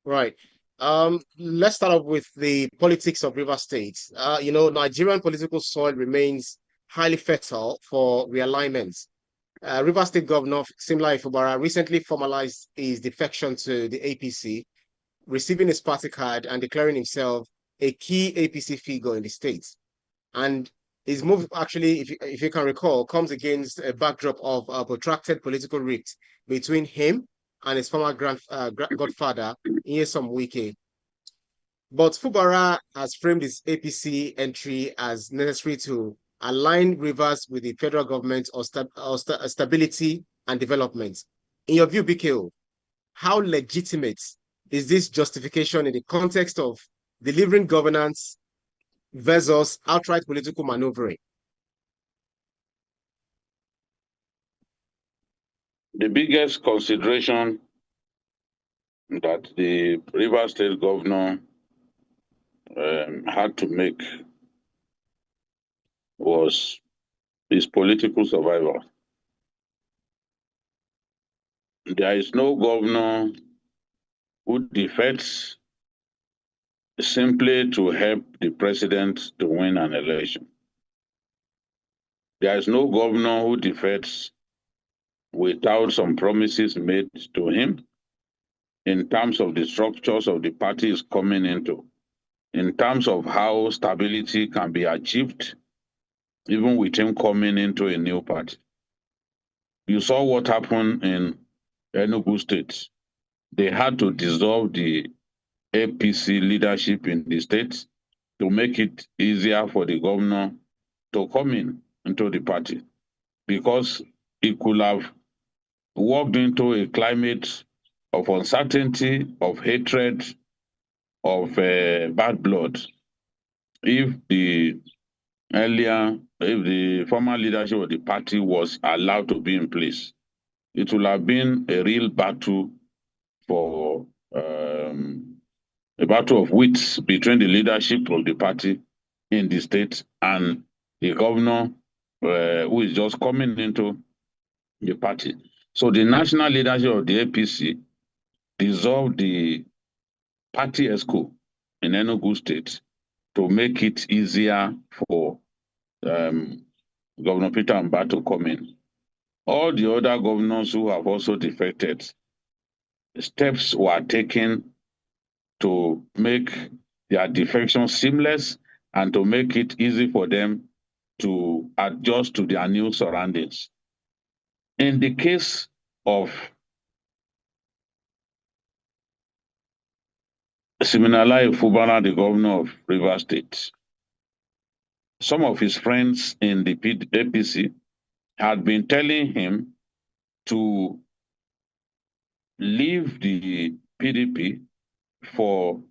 Right. Let's start off with the politics of River State. Nigerian political soil remains highly fertile for realignment. River State Governor Siminalayi Fubara recently formalized his defection to the APC, receiving his party card and declaring himself a key APC figure in the state. And his move, actually, if you can recall, comes against a backdrop of a protracted political rift between him and his former godfather, Nyesom Wike. But Fubara has framed his APC entry as necessary to align Rivers with the federal government or stability and development. In your view, BKO, how legitimate is this justification in the context of delivering governance versus outright political maneuvering? The biggest consideration that the River State governor had to make was his political survival. There is no governor who defects simply to help the president to win an election. There is no governor who defects without some promises made to him in terms of the structures of the party is coming into, in terms of how stability can be achieved, even with him coming into a new party. You saw what happened in Enugu State. They had to dissolve the APC leadership in the state to make it easier for the governor to come into the party, because he could have walked into a climate of uncertainty, of hatred, of bad blood if the former leadership of the party was allowed to be in place. It would have been a real battle for a battle of wits between the leadership of the party in the state and the governor who is just coming into the party. So the national leadership of the APC dissolved the party ESCO in Enugu State to make it easier for Governor Peter Mbah to come in. All the other governors who have also defected, steps were taken to make their defection seamless and to make it easy for them to adjust to their new surroundings. In the case of Siminalayi Fubara, the governor of Rivers State, some of his friends in the APC had been telling him to leave the PDP for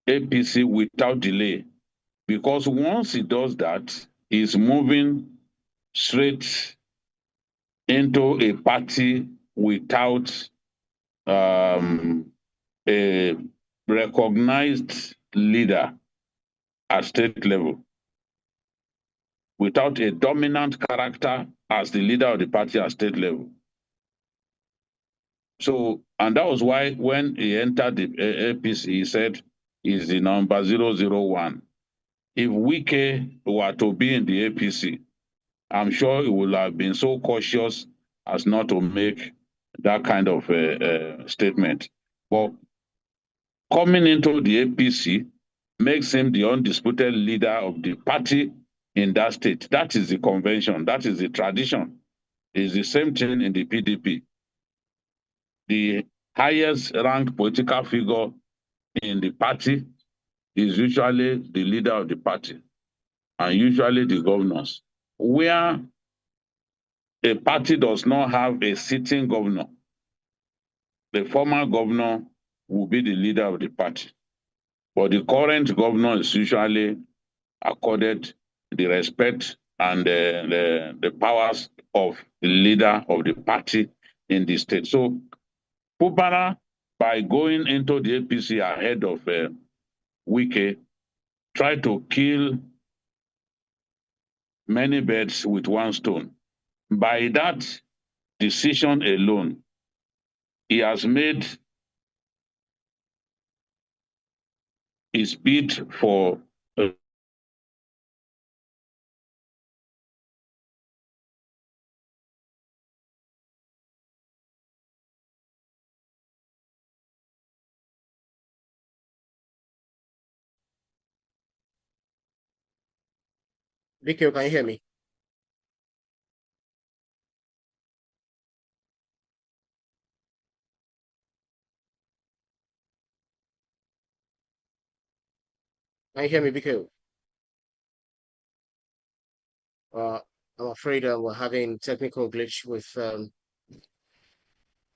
APC without delay, because once he does that, he's moving straight into a party without a recognized leader at state level, without a dominant character as the leader of the party at state level. So, and that was why when he entered the APC, he said he's the number 001. If Wike were to be in the APC, I'm sure he would have been so cautious as not to make that kind of statement. But coming into the APC makes him the undisputed leader of the party in that state. That is the convention. That is the tradition. It's the same thing in the PDP. The highest ranked political figure in the party is usually the leader of the party and usually the governors. Where a party does not have a sitting governor, the former governor will be the leader of the party. But the current governor is usually accorded the respect and the powers of the leader of the party in the state. So Fubara, by going into the APC ahead of Wike, tried to kill many birds with one stone. By that decision alone, he has made his bid for Vicky, can you hear me? Can you hear me, Vicky? Uh, I'm afraid we're having technical glitch with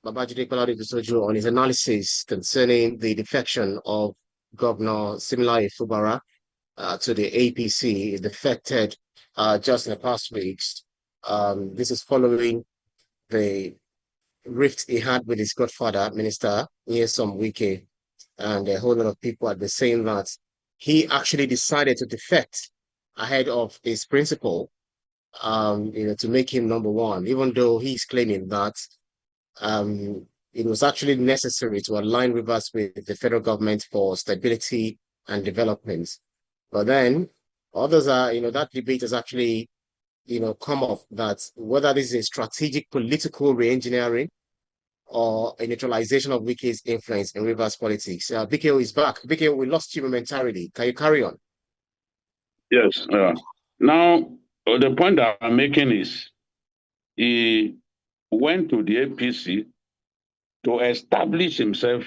Babajide Kolade on his analysis concerning the defection of Governor Siminalayi Fubara to the APC. He defected just in the past weeks. This is following the rift he had with his godfather, Minister Nyesom Wike, and a whole lot of people had been saying that he actually decided to defect ahead of his principal, to make him number one, even though he's claiming that it was actually necessary to align Rivers with the federal government for stability and development. But then others are, that debate has actually, come up that whether this is a strategic political re-engineering or a neutralization of Wike's influence in Rivers politics. Wike is back. Wike, we lost you momentarily. Can you carry on? Yes. Now, the point that I'm making is he went to the APC to establish himself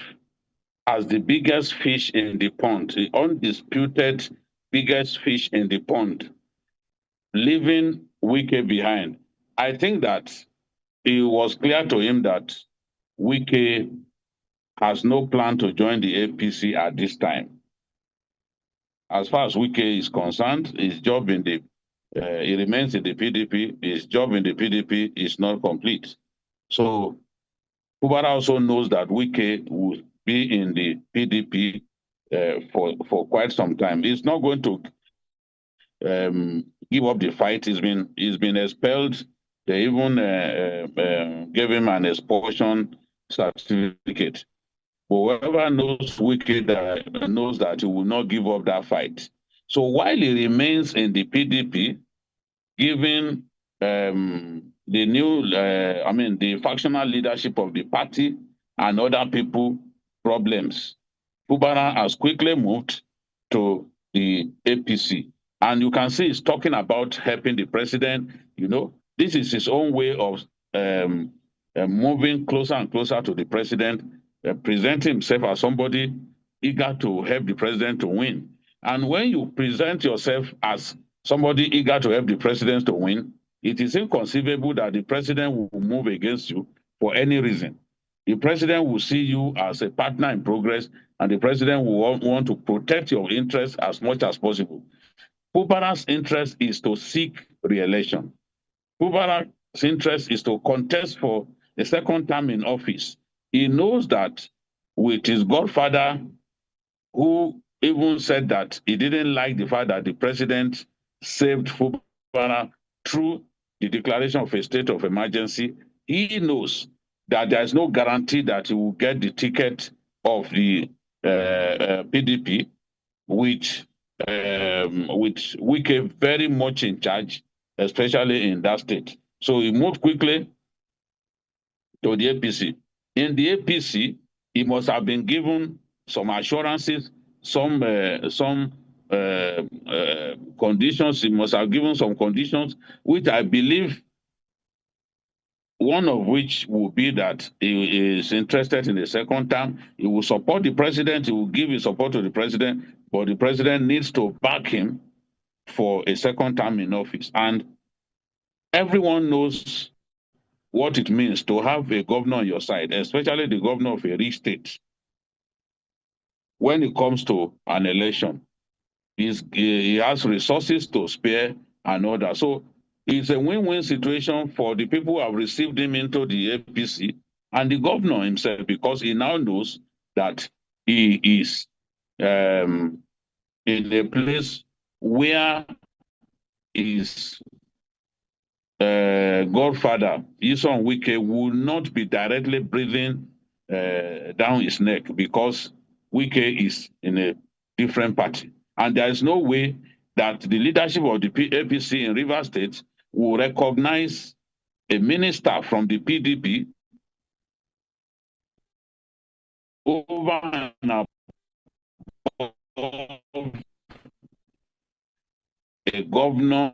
as the biggest fish in the pond, the undisputed biggest fish in the pond, leaving Wike behind. I think that it was clear to him that Wike has no plan to join the APC at this time. As far as Wike is concerned, his job in the he remains in the PDP. His job in the PDP is not complete. So Fubara also knows that Wike will be in the PDP for quite some time. He's not going to give up the fight. He's been expelled. They even gave him an expulsion certificate. But whoever knows Wike knows that he will not give up that fight. So while he remains in the PDP, giving the new, the factional leadership of the party and other people problems, Fubara has quickly moved to the APC. And you can see he's talking about helping the president. This is his own way of moving closer and closer to the president, presenting himself as somebody eager to help the president to win. And when you present yourself as somebody eager to help the president to win, it is inconceivable that the president will move against you for any reason. The president will see you as a partner in progress, and the president will want to protect your interests as much as possible. Fubara's interest is to seek re-election. Fubara's interest is to contest for a second term in office. He knows that with his godfather, who even said that he didn't like the fact that the president saved Fubara through the declaration of a state of emergency, he knows that there is no guarantee that he will get the ticket of the PDP, which Wike very much in charge, especially in that state. So he moved quickly to the APC. In the APC, he must have been given some assurances, some conditions. He must have given some conditions, which I believe, one of which will be that he is interested in the second term. He will support the president. He will give his support to the president, but the president needs to back him for a second term in office. And everyone knows what it means to have a governor on your side, especially the governor of a rich state. When it comes to an election, he has resources to spare and all that. So it's a win-win situation for the people who have received him into the APC and the governor himself, because he now knows that he is in a place where his godfather, Nyesom Wike, will not be directly breathing down his neck, because Wike is in a different party. And there is no way that the leadership of the APC in Rivers State will recognize a minister from the PDP over and above a governor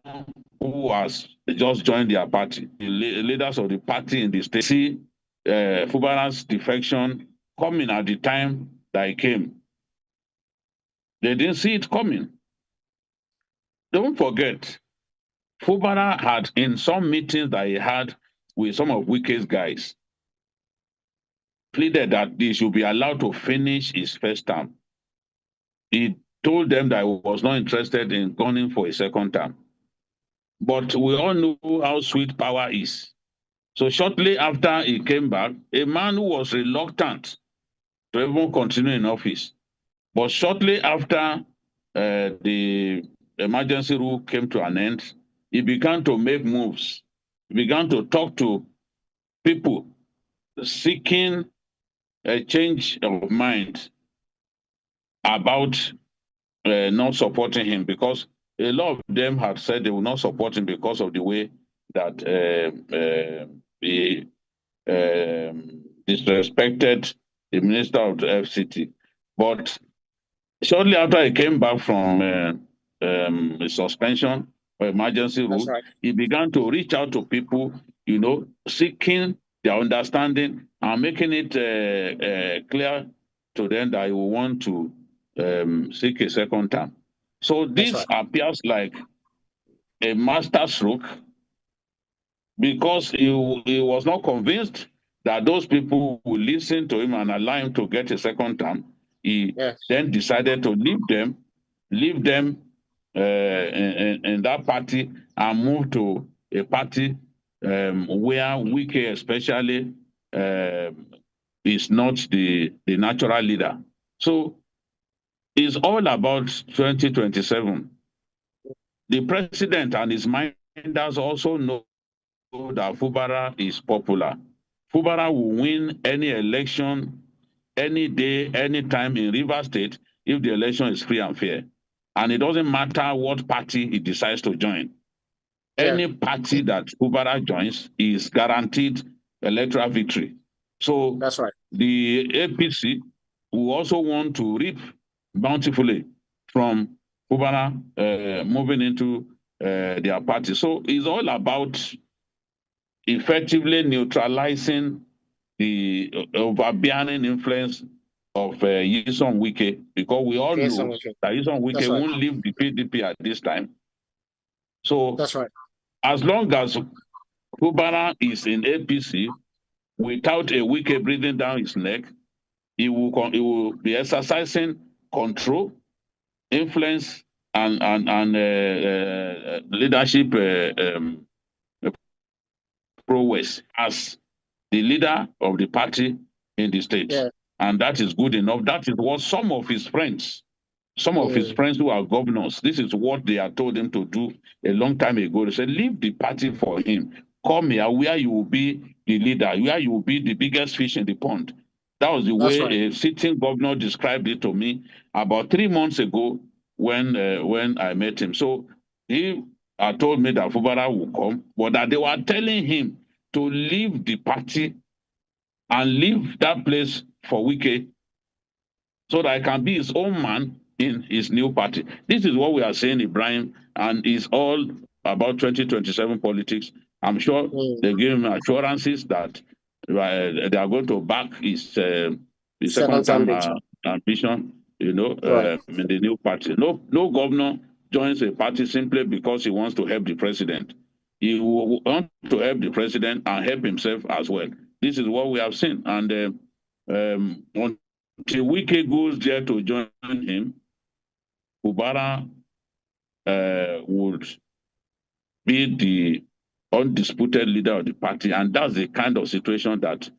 who has just joined their party. The leaders of the party in the state see Fubara's defection coming at the time that he came. They didn't see it coming. Don't forget, Fubara had, in some meetings that he had with some of Wike's guys, pleaded that they should be allowed to finish his first term. He told them that he was not interested in gunning for a second term. But we all know how sweet power is. So shortly after he came back, a man who was reluctant to even continue in office, but shortly after the emergency rule came to an end, he began to make moves. He began to talk to people seeking a change of mind about not supporting him, because a lot of them had said they will not support him because of the way that he disrespected the minister of the FCT. But shortly after he came back from suspension or emergency rule, right, he began to reach out to people, seeking their understanding and making it clear to them that he will want to seek a second term. So this appears like a masterstroke, because he was not convinced that those people would listen to him and allow him to get a second term. He then decided to leave them in that party and move to a party where Wike especially is not the natural leader. So it's all about 2027. The president and his minders also know that Fubara is popular. Fubara will win any election, any day, any time in Rivers State if the election is free and fair. And it doesn't matter what party he decides to join. Any party that Fubara joins is guaranteed electoral victory. So that's right. The APC will also want to reap bountifully from Fubara moving into their party. So it's all about effectively neutralizing the overbearing influence of Nyesom Wike, because we all know that Nyesom Wike won't leave the PDP at this time. So that's right. As long as Fubara is in APC without a Wike breathing down his neck, he will be exercising control, influence, and leadership prowess as the leader of the party in the state. And that is good enough. That is what some of his friends who are governors, this is what they had told him to do a long time ago. They said, leave the party for him. Come here where you will be the leader, where you will be the biggest fish in the pond. That was the way a sitting governor described it to me about 3 months ago when I met him. So he had told me that Fubara will come, but that they were telling him to leave the party and leave that place for Wike so that he can be his own man in his new party. This is what we are saying, Ibrahim, and it's all about 2027 politics. I'm sure they give him assurances that they are going to back his second term ambition, in the new party. No governor joins a party simply because he wants to help the president. He will want to help the president and help himself as well. This is what we have seen. And until Wike goes there to join him, Fubara would be the undisputed leader of the party, and that's the kind of situation that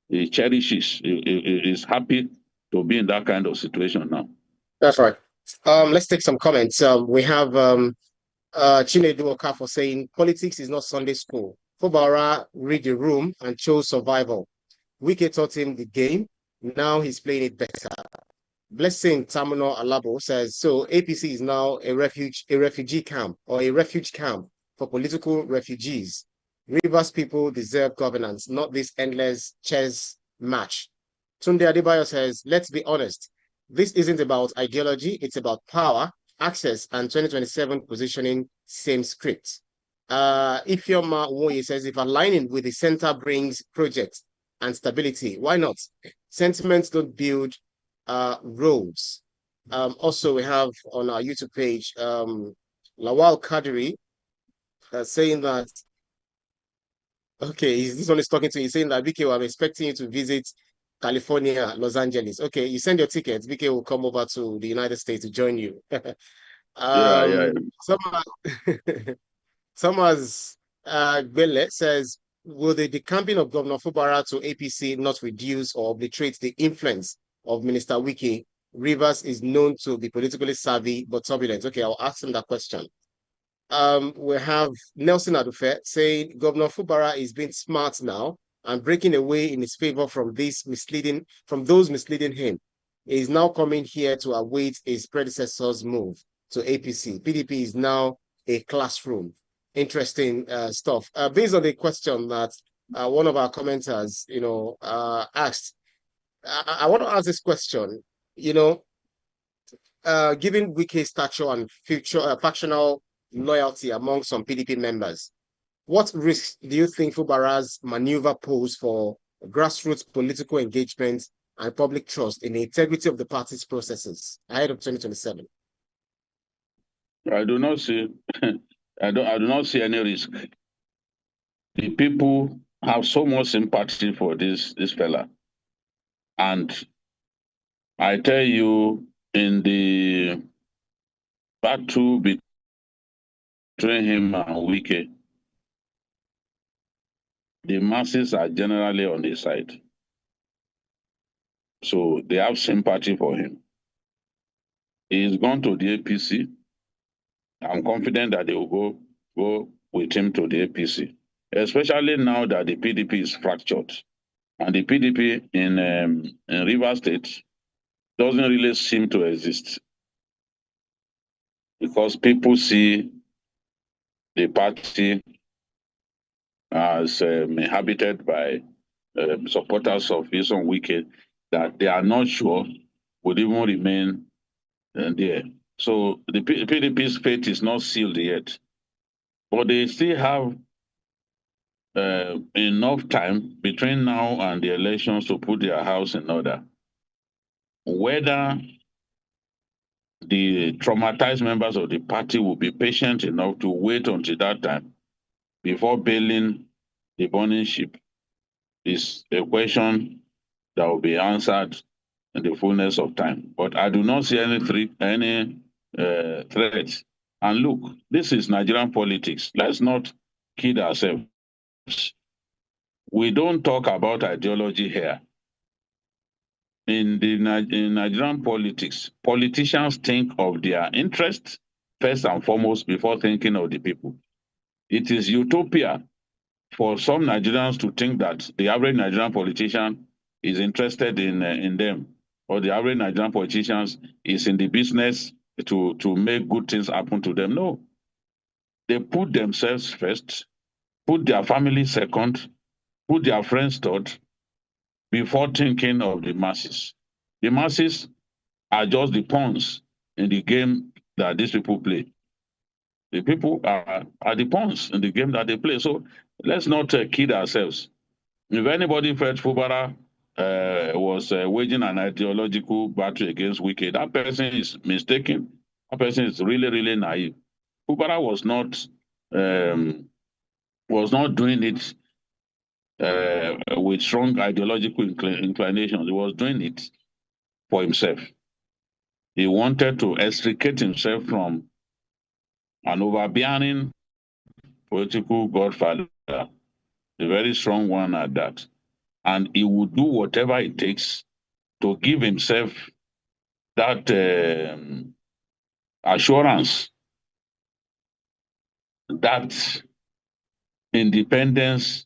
he cherishes. He is happy to be in that kind of situation now. That's right. Let's take some comments. We have Chinedu Okafor saying, politics is not Sunday school. Fubara read the room and chose survival. Wike taught him the game. Now he's playing it better. Blessing Tamino Alabo says, so APC is now a refugee camp or a refuge camp for political refugees. Rivers people deserve governance, not this endless chess match. Tunde Adebayo says, let's be honest. This isn't about ideology. It's about power, access, and 2027 positioning, same script. Ifeoma Woye says, if aligning with the center brings projects and stability, why not? Sentiments don't build roads. Also, we have on our YouTube page, Lawal Kadiri saying that, okay, this one is talking to you, saying that, BK, I'm expecting you to visit California, Los Angeles. Okay, you send your tickets, BK will come over to the United States to join you. Yeah. Thomas Bele says, will the decamping of Governor Fubara to APC not reduce or obliterate the influence of Minister Wike? Rivers is known to be politically savvy but turbulent. Okay, I'll ask him that question. We have Nelson Adufe saying Governor Fubara is being smart now and breaking away in his favor from those misleading him. He is now coming here to await his predecessor's move to APC. PDP is now a classroom. Interesting stuff. Based on the question that one of our commenters, asked, I want to ask this question. Given Wike's stature and future factional loyalty among some PDP members, what risks do you think Fubara's maneuver pose for grassroots political engagement and public trust in the integrity of the party's processes ahead of 2027? I do not see I do not see any risk. The people have so much sympathy for this fella. And I tell you, in the battle between him and Wike, the masses are generally on his side. So they have sympathy for him. He's gone to the APC. I'm confident that they will go with him to the APC, especially now that the PDP is fractured. And the PDP in Rivers State doesn't really seem to exist because people see the party as inhabited by supporters of Nyesom Wike that they are not sure would even remain there. So the PDP's fate is not sealed yet, but they still have enough time between now and the elections to put their house in order. Whether the traumatized members of the party will be patient enough to wait until that time before bailing the burning ship is a question that will be answered in the fullness of time. But I do not see any threats. And look, this is Nigerian politics. Let's not kid ourselves. We don't talk about ideology here. In Nigerian politics, politicians think of their interests first and foremost before thinking of the people. It is utopia for some Nigerians to think that the average Nigerian politician is interested in them, or the average Nigerian politician is in the business to make good things happen to them. No. They put themselves first, put their family second, put their friends third, before thinking of the masses. The masses are just the pawns in the game that these people play. The people are the pawns in the game that they play. So let's not kid ourselves. If anybody felt Fubara was waging an ideological battle against Wike, that person is mistaken. That person is really, really naive. Fubara was not doing it with strong ideological inclinations. He was doing it for himself. He wanted to extricate himself from an overbearing political godfather, a very strong one at that. And he would do whatever it takes to give himself that assurance, that independence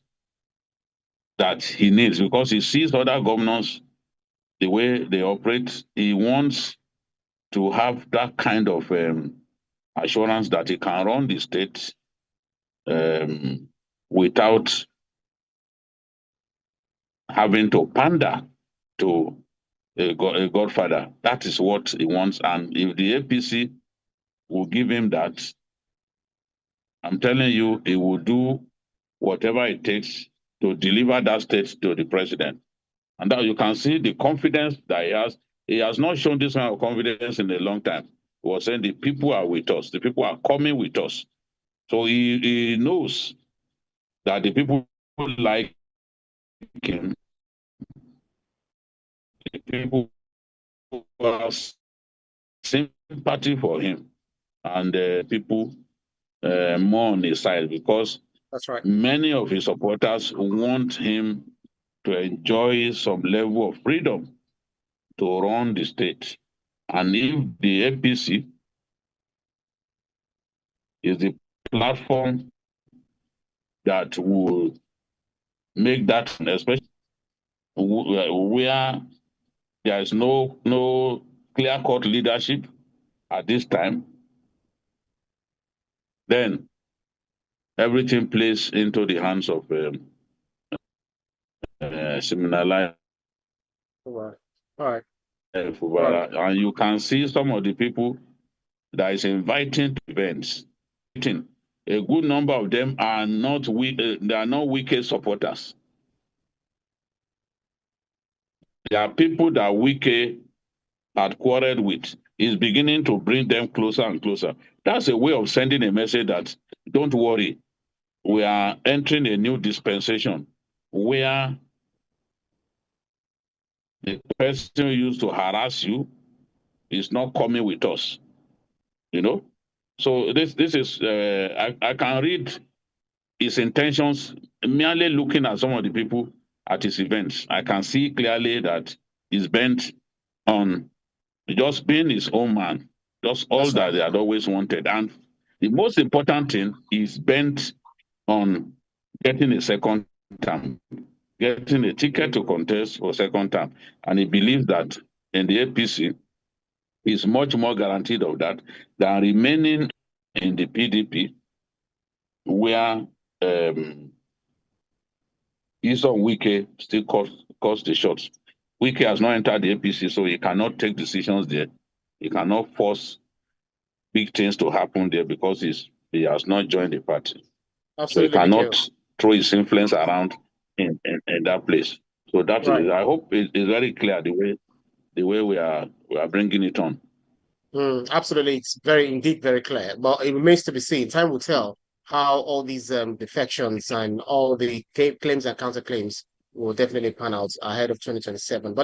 that he needs, because he sees other governors the way they operate. He wants to have that kind of assurance that he can run the state without having to pander to a godfather. That is what he wants. And if the APC will give him that, I'm telling you, he will do whatever it takes to deliver that state to the president. And that you can see the confidence that he has. He has not shown this kind of confidence in a long time. He was saying the people are with us, the people are coming with us. So he knows that the people like him, the people have sympathy for him, and people more on his side, because That's right. many of his supporters want him to enjoy some level of freedom to run the state. And if the APC is the platform that will make that, especially where there is no clear-cut leadership at this time, then everything plays into the hands of Siminalayi All right. Fubara. And you can see some of the people that is inviting to events. A good number of them are not they are not Wike supporters. There are people that Wike had quarreled with. Is beginning to bring them closer and closer. That's a way of sending a message that don't worry, we are entering a new dispensation where the person who used to harass you is not coming with us. You know, so this is I can read his intentions merely looking at some of the people at his events. I can see clearly that he's bent on just being his own man, just all That's right. that they had always wanted. And the most important thing is bent on getting a second term, getting a ticket to contest for second term. And he believes that in the APC, is much more guaranteed of that than remaining in the PDP, where Nyesom Wike still calls the shots. Wike has not entered the APC, so he cannot take decisions there. He cannot force big things to happen there because he has not joined the party. So he Absolutely, cannot Mikhail. throw his influence around in that place. So that Right. is, I hope it's very clear the way we are bringing it on. Absolutely, it's indeed very clear. But it remains to be seen. Time will tell how all these defections and all the claims and counterclaims will definitely pan out ahead of 2027. But